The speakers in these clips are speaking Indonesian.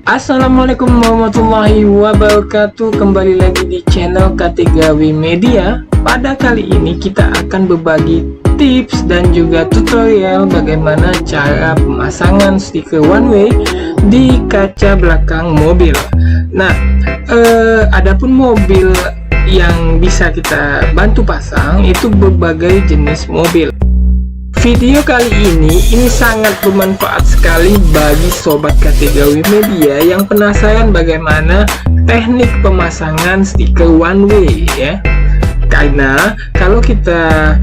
Assalamualaikum warahmatullahi wabarakatuh. Kembali lagi di channel K3W Media. Pada kali ini kita akan berbagi tips dan juga tutorial bagaimana cara pemasangan stiker one way di kaca belakang mobil. Nah, adapun mobil yang bisa kita bantu pasang itu berbagai jenis mobil. Video kali ini sangat bermanfaat sekali bagi sobat K3W Media yang penasaran bagaimana teknik pemasangan stiker one way ya. Karena kalau kita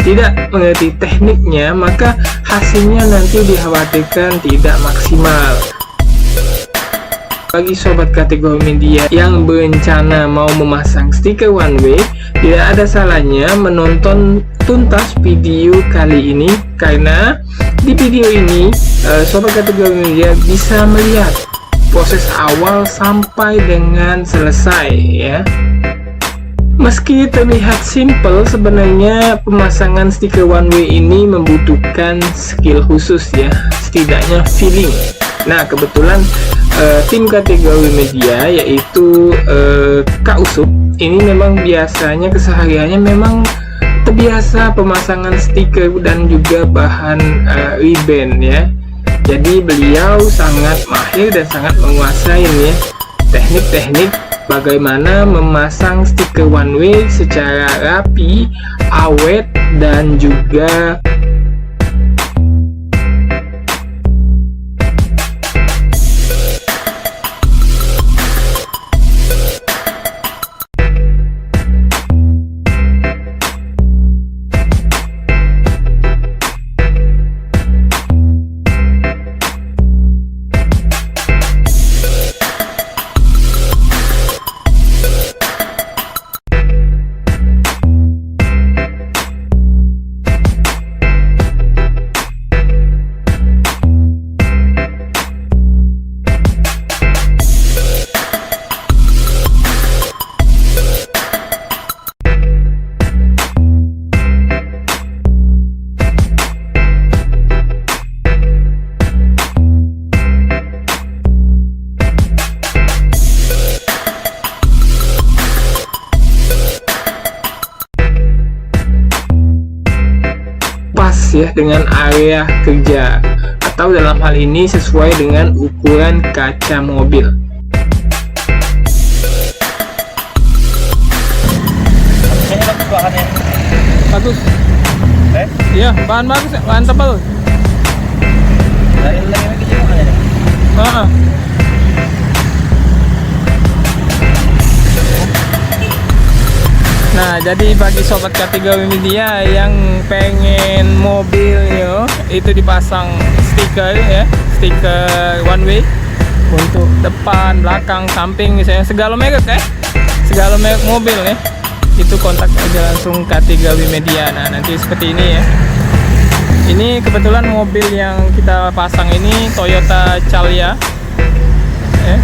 tidak mengerti tekniknya, maka hasilnya nanti dikhawatirkan tidak maksimal. Bagi sobat K3W Media yang berencana mau memasang stiker one way, tidak ada salahnya menonton tuntas video kali ini, karena di video ini sobat K3W Media bisa melihat proses awal sampai dengan selesai ya. Meski terlihat simple, sebenarnya pemasangan stiker one way ini membutuhkan skill khusus ya, setidaknya feeling. Nah, kebetulan tim K3W Media yaitu Kak Usup ini memang biasanya kesehariannya memang terbiasa pemasangan stiker dan juga bahan ribbon ya. Jadi beliau sangat mahir dan sangat menguasai ya teknik-teknik bagaimana memasang stiker one way secara rapi, awet, dan juga ya dengan area kerja, atau dalam hal ini sesuai dengan ukuran kaca mobil. Bagus. Iya, bahan bagus, bahan tebal. Dari lagi juga ya. Nah, jadi bagi sobat K3W Media yang pengen mobilnya itu dipasang stiker ya, stiker one way untuk depan, belakang, samping misalnya, segala merek ya, segala merek mobil ya, itu kontak aja langsung K3W Media. Nah, nanti seperti ini ya. Ini kebetulan mobil yang kita pasang ini Toyota Calya ya.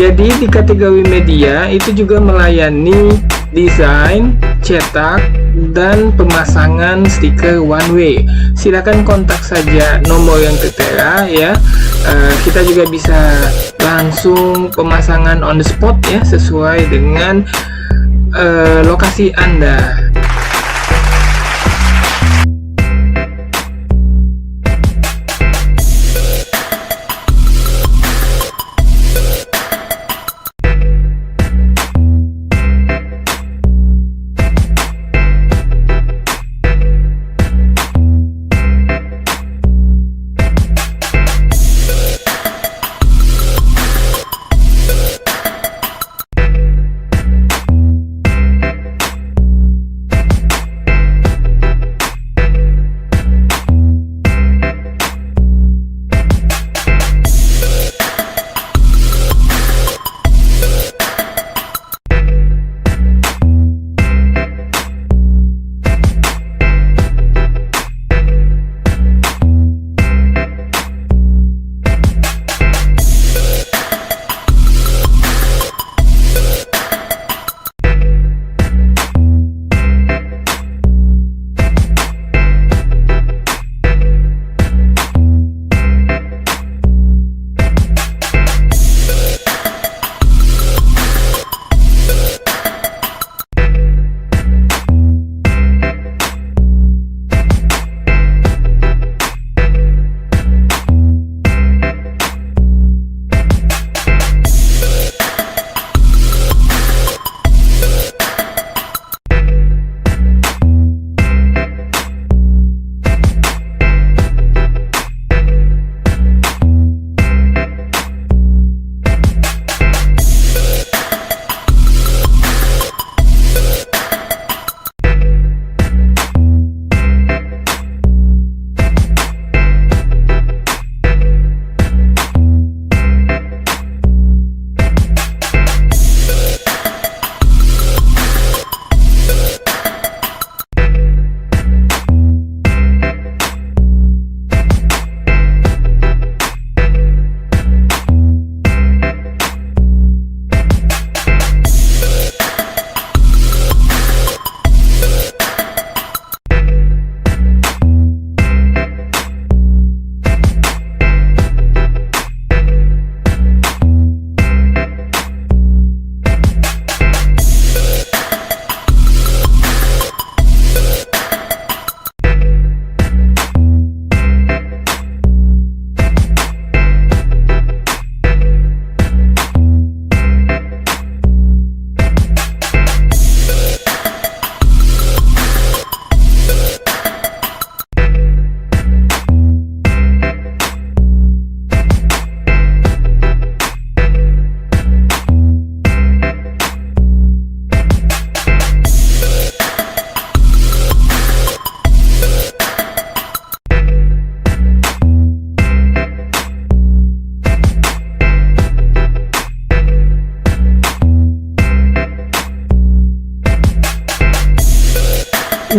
Jadi di K3W Media itu juga melayani desain, cetak, dan pemasangan stiker one way. Silakan kontak saja nomor yang tertera ya. Kita juga bisa langsung pemasangan on the spot ya, sesuai dengan lokasi Anda.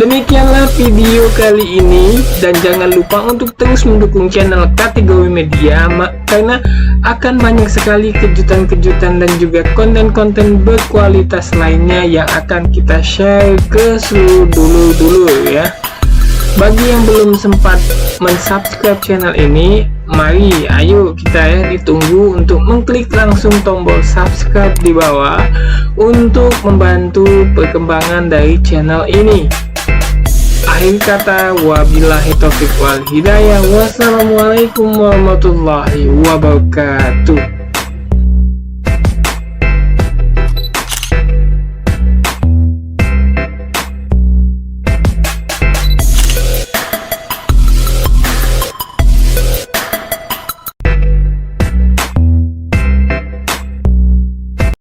Demikianlah video kali ini, dan jangan lupa untuk terus mendukung channel Kategori Media karena akan banyak sekali kejutan-kejutan dan juga konten-konten berkualitas lainnya yang akan kita share ke seluruh dulur-dulur ya. Bagi yang belum sempat mensubscribe channel ini, mari ayo kita ya ditunggu untuk mengklik langsung tombol subscribe di bawah untuk membantu perkembangan dari channel ini. Akhir kata, wabillahi taufiq wal hidayah. Wassalamualaikum warahmatullahi wabarakatuh.